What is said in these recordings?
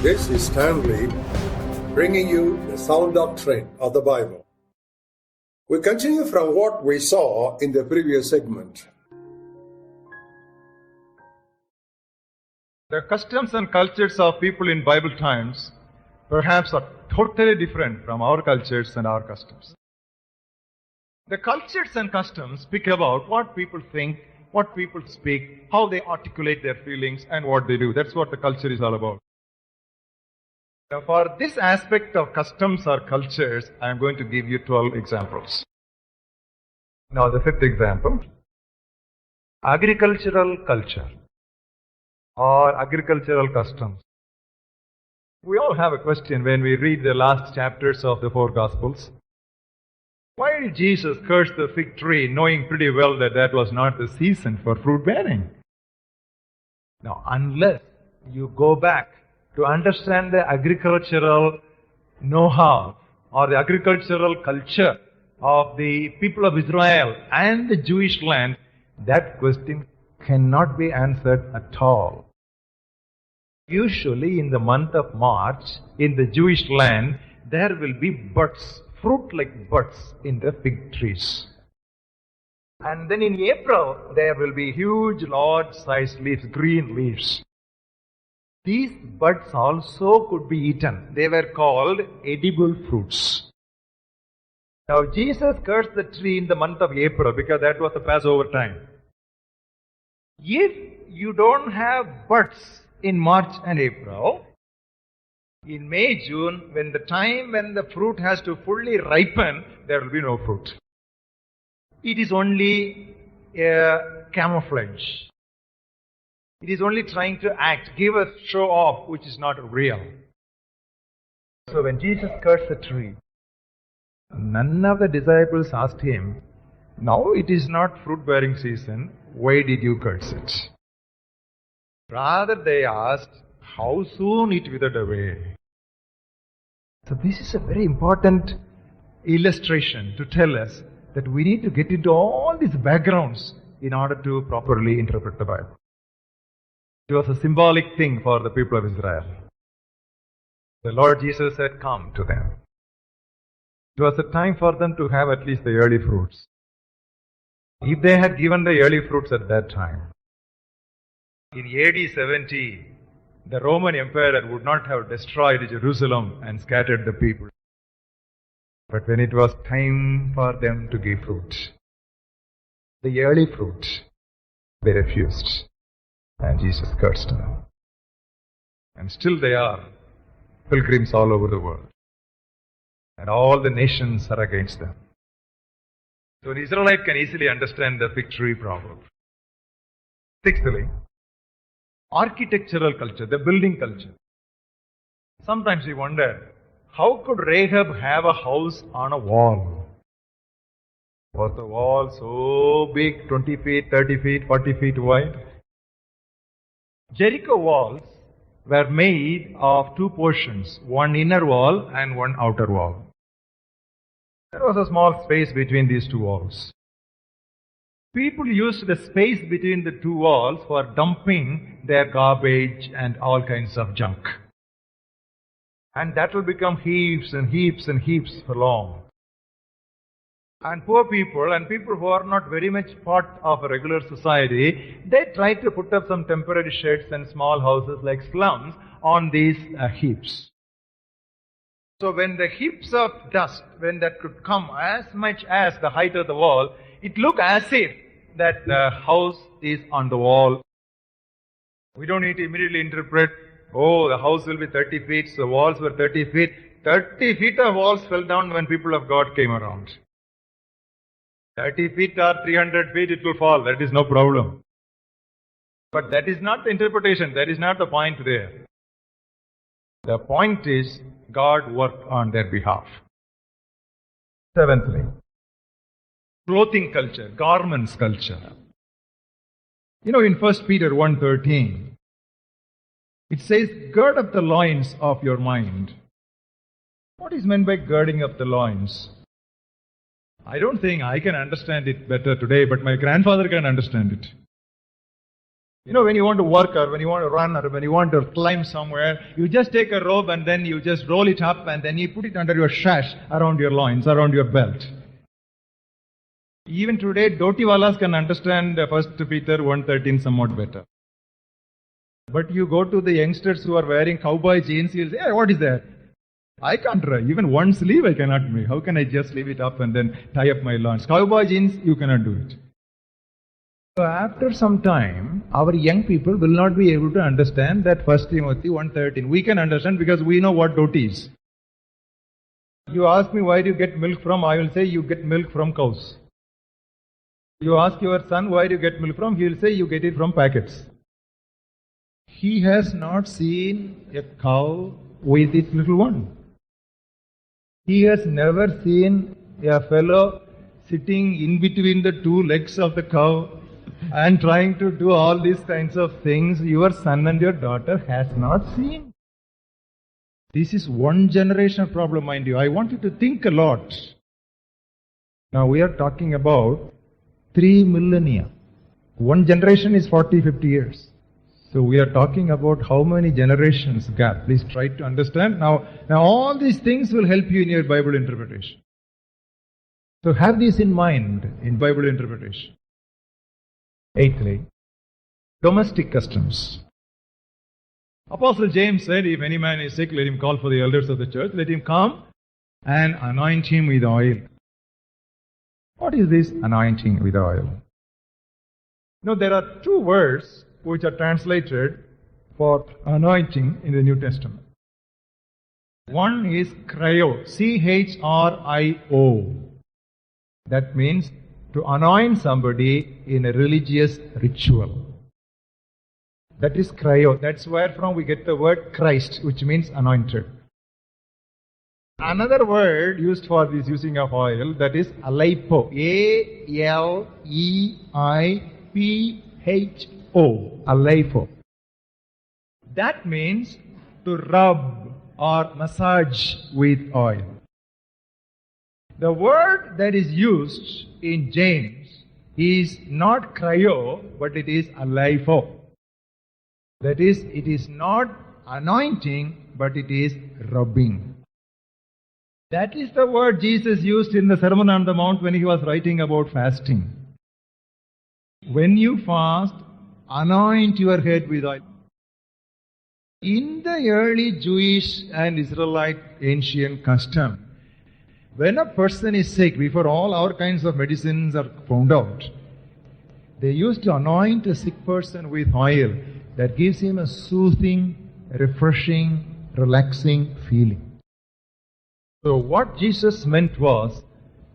This is Stanley bringing you the sound doctrine of the Bible. We continue from what we saw in the previous segment. The customs and cultures of people in Bible times perhaps are totally different from our cultures and our customs. The cultures and customs speak about what people think, what people speak, how they articulate their feelings, and what they do. That's what the culture is all about. Now, for this aspect of customs or cultures, I am going to give you 12 examples. Now, the fifth example, agricultural culture or agricultural customs. We all have a question when we read the last chapters of the four Gospels. Why did Jesus curse the fig tree knowing pretty well that that was not the season for fruit bearing? Now, unless you go back to understand the agricultural know-how or the agricultural culture of the people of Israel and the Jewish land, that question cannot be answered at all. Usually in the month of March, in the Jewish land, there will be buds, fruit-like buds in the fig trees. And then in April, there will be huge, large-sized leaves, green leaves. These buds also could be eaten. They were called edible fruits. Now, Jesus cursed the tree in the month of April because that was the Passover time. If you don't have buds in March and April, in May, June, when the fruit has to fully ripen, there will be no fruit. It is only a camouflage. It is only trying to act, give a show off, which is not real. So when Jesus cursed the tree, none of the disciples asked him, now it is not fruit-bearing season, why did you curse it? Rather they asked, how soon it withered away. So this is a very important illustration to tell us that we need to get into all these backgrounds in order to properly interpret the Bible. It was a symbolic thing for the people of Israel. The Lord Jesus had come to them. It was a time for them to have at least the early fruits. If they had given the early fruits at that time, in AD 70, the Roman Empire would not have destroyed Jerusalem and scattered the people. But when it was time for them to give fruit, the early fruit, they refused. And Jesus cursed them. And still they are pilgrims all over the world. And all the nations are against them. So an Israelite can easily understand the fig tree problem. Sixthly, architectural culture, the building culture. Sometimes we wonder, how could Rahab have a house on a wall? Was the wall so big, 20 feet, 30 feet, 40 feet wide? Jericho walls were made of two portions, one inner wall and one outer wall. There was a small space between these two walls. People used the space between the two walls for dumping their garbage and all kinds of junk. And that will become heaps and heaps and heaps for long. And poor people and people who are not very much part of a regular society, they try to put up some temporary sheds and small houses like slums on these heaps. So when the heaps of dust, when that could come as much as the height of the wall, it looked as if that the house is on the wall. We don't need to immediately interpret, oh, the house will be 30 feet, so the walls were 30 feet. 30 feet of walls fell down when people of God came around. 30 feet or 300 feet, it will fall. That is no problem. But that is not the interpretation. That is not the point there. The point is, God worked on their behalf. Seventhly, clothing culture, garments culture. You know, in 1 Peter 1:13, it says, gird up the loins of your mind. What is meant by girding up the loins? I don't think I can understand it better today, but my grandfather can understand it. When you want to work or when you want to run or when you want to climb somewhere, you just take a rope and then you just roll it up and then you put it under your sash, around your loins, around your belt. Even today, Dotiwalas can understand 1 Peter 1:13 somewhat better. But you go to the youngsters who are wearing cowboy jeans, you'll say, hey, what is that? I can't try. Even one sleeve I cannot make. How can I just leave it up and then tie up my loins? Cowboy jeans, you cannot do it. So after some time, our young people will not be able to understand that 1 Timothy 1:13. We can understand because we know what dhoti is. You ask me where do you get milk from, I will say you get milk from cows. You ask your son where do you get milk from, he will say you get it from packets. He has not seen a cow with its little one. He has never seen a fellow sitting in between the two legs of the cow and trying to do all these kinds of things. Your son and your daughter has not seen. This is one generation problem, mind you. I want you to think a lot. Now we are talking about 3 millennia. One generation is 40, 50 years. So we are talking about how many generations gap. Please try to understand. Now all these things will help you in your Bible interpretation. So have this in mind in Bible interpretation. Eighthly, domestic customs. Apostle James said, if any man is sick, let him call for the elders of the church. Let him come and anoint him with oil. What is this anointing with oil? There are 2 words which are translated for anointing in the New Testament. One is chrio, C-H-R-I-O. That means to anoint somebody in a religious ritual. That is chrio. That's where from we get the word Christ, which means anointed. Another word used for this using of oil, that is aleipo. A-L-E-I-P-H-O. Aleipo. That means to rub or massage with oil. The word that is used in James is not cryo, but it is aleipo. That is, it is not anointing, but it is rubbing. That is the word Jesus used in the Sermon on the Mount when he was writing about fasting. When you fast, anoint your head with oil. In the early Jewish and Israelite ancient custom, when a person is sick, before all our kinds of medicines are found out, they used to anoint a sick person with oil that gives him a soothing, refreshing, relaxing feeling. So what Jesus meant was,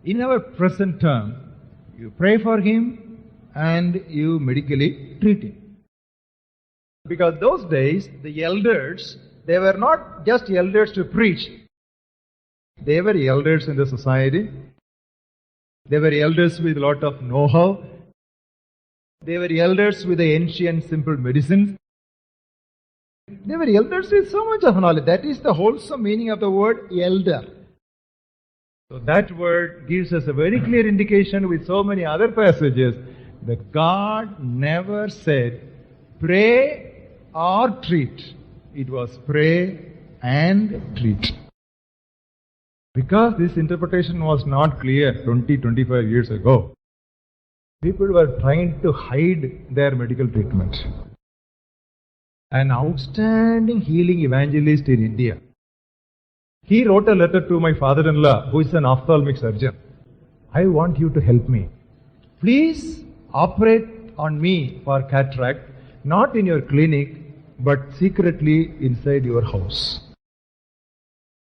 in our present term, you pray for him and you medically treat him. Because those days, the elders, they were not just elders to preach. They were elders in the society. They were elders with a lot of know-how. They were elders with the ancient simple medicines. They were elders with so much of knowledge. That is the wholesome meaning of the word elder. So that word gives us a very clear indication with so many other passages that God never said pray or treat. It was pray and treat. Because this interpretation was not clear 20-25 years ago, people were trying to hide their medical treatment. An outstanding healing evangelist in India, he wrote a letter to my father-in-law, who is an ophthalmic surgeon. I want you to help me. Please operate on me for cataract, not in your clinic, but secretly inside your house.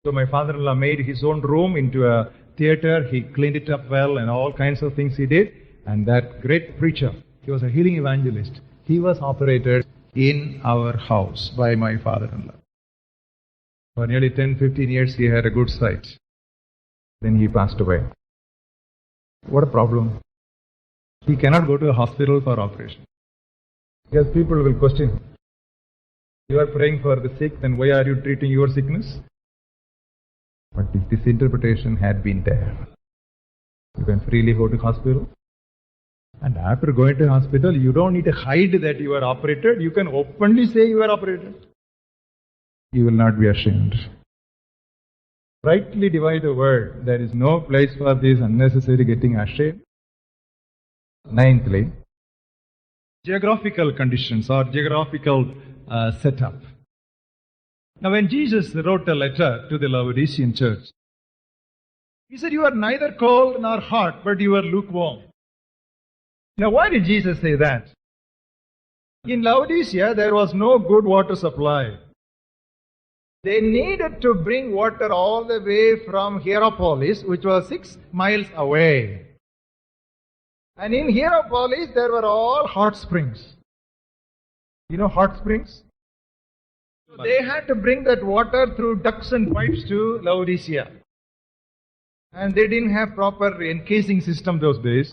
So my father-in-law made his own room into a theater. He cleaned it up well and all kinds of things he did. And that great preacher, he was a healing evangelist. He was operated in our house by my father-in-law. For nearly 10-15 years he had a good sight. Then he passed away. What a problem. He cannot go to a hospital for operation. Because people will question him. You are praying for the sick, then why are you treating your sickness? But if this interpretation had been there, you can freely go to hospital. And after going to hospital, you don't need to hide that you are operated. You can openly say you are operated. You will not be ashamed. Rightly divide the word. There is no place for this unnecessary getting ashamed. Ninthly, geographical conditions or geographical setup. Now, when Jesus wrote a letter to the Laodicean church, he said, "You are neither cold nor hot, but you are lukewarm." Now, why did Jesus say that? In Laodicea, there was no good water supply. They needed to bring water all the way from Hierapolis, which was 6 miles away. And in Hierapolis, there were all hot springs. You know hot springs? So they had to bring that water through ducts and pipes to Laodicea. And they didn't have proper encasing system those days.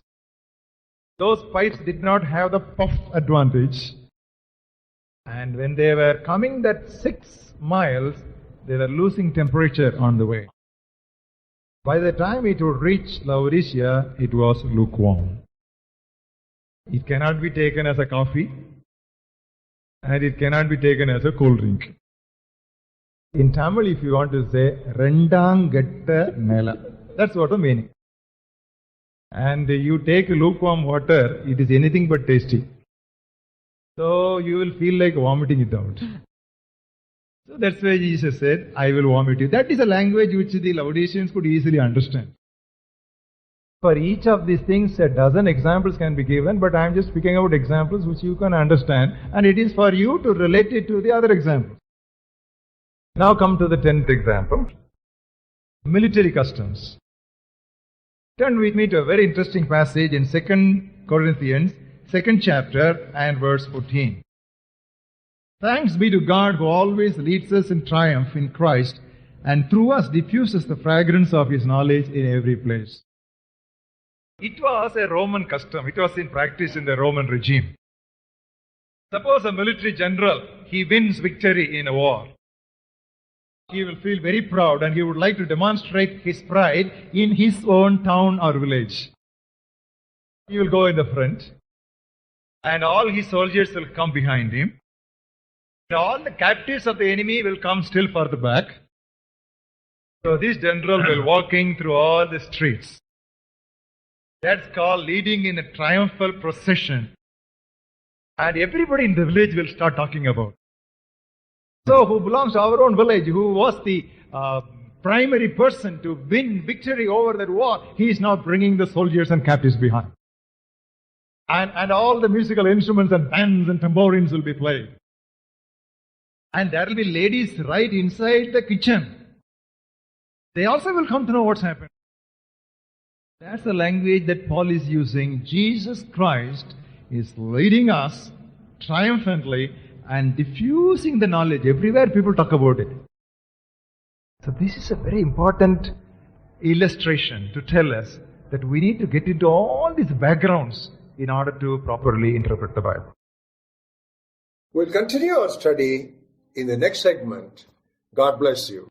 Those pipes did not have the puff advantage. And when they were coming that 6 miles, they were losing temperature on the way. By the time it would reach Laodicea, it was lukewarm. It cannot be taken as a coffee, and it cannot be taken as a cold drink. In Tamil, if you want to say, Rendangetta Nela. That's what the meaning. And you take lukewarm water, it is anything but tasty. So you will feel like vomiting it out. So that's why Jesus said, "I will vomit you." That is a language which the Laodiceans could easily understand. For each of these things, a dozen examples can be given, but I am just picking out examples which you can understand, and it is for you to relate it to the other examples. Now come to the 10th example. Military customs. Turn with me to a very interesting passage in 2 Corinthians, 2nd chapter and verse 14. "Thanks be to God who always leads us in triumph in Christ and through us diffuses the fragrance of His knowledge in every place." It was a Roman custom. It was in practice in the Roman regime. Suppose a military general, he wins victory in a war. He will feel very proud and he would like to demonstrate his pride in his own town or village. He will go in the front and all his soldiers will come behind him. And all the captives of the enemy will come still further back. So this general will walking through all the streets. That's called leading in a triumphal procession. And everybody in the village will start talking about. So who belongs to our own village, who was the primary person to win victory over that war, he is now bringing the soldiers and captives behind. And all the musical instruments and bands and tambourines will be played. And there will be ladies right inside the kitchen. They also will come to know what's happened. That's the language that Paul is using. Jesus Christ is leading us triumphantly and diffusing the knowledge. Everywhere people talk about it. So this is a very important illustration to tell us that we need to get into all these backgrounds in order to properly interpret the Bible. We'll continue our study in the next segment. God bless you.